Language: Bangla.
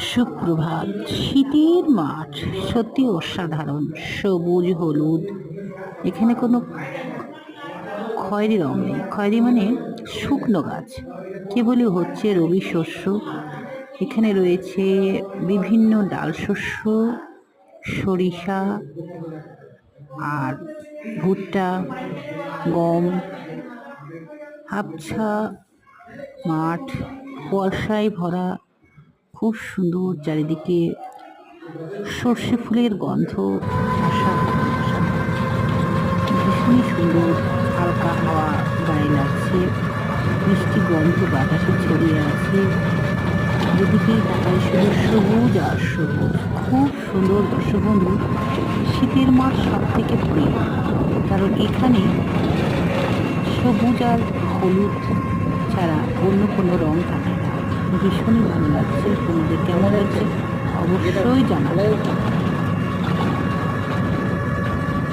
সুপ্রভাত। শীতের মাঠ সত্যি অসাধারণ, সবুজ হলুদ। এখানে কোনো খয়েরি রং নেই, খয়েরি মানে শুকনো গাছ, কেবলই হচ্ছে রবি শস্য। এখানে রয়েছে বিভিন্ন ডাল শস্য, সরিষা আর ভুট্টা, গম। আবছা মাঠ, কুয়াশায় ভরা, খুব সুন্দর। চারিদিকে সর্ষে ফুলের গন্ধ, অসাধারণ অসাধারণ, ভীষণই সুন্দর। হালকা হাওয়া গায়ে লাগছে, মিষ্টি গন্ধ বাতাসে ছড়িয়ে আছে। যেদিকেই তাকাই শুধু সবুজ আর সবুজ, খুব সুন্দর। দর্শক বন্ধু, শীতের মাঠ সব থেকে প্রিয়, কারণ এখানে সবুজ আর হলুদ ছাড়া অন্য কোনো রং থাকে না। ভীষণই ভালো লাগছে। তোমাদের কেমন লাগছে অবশ্যই জানাবে।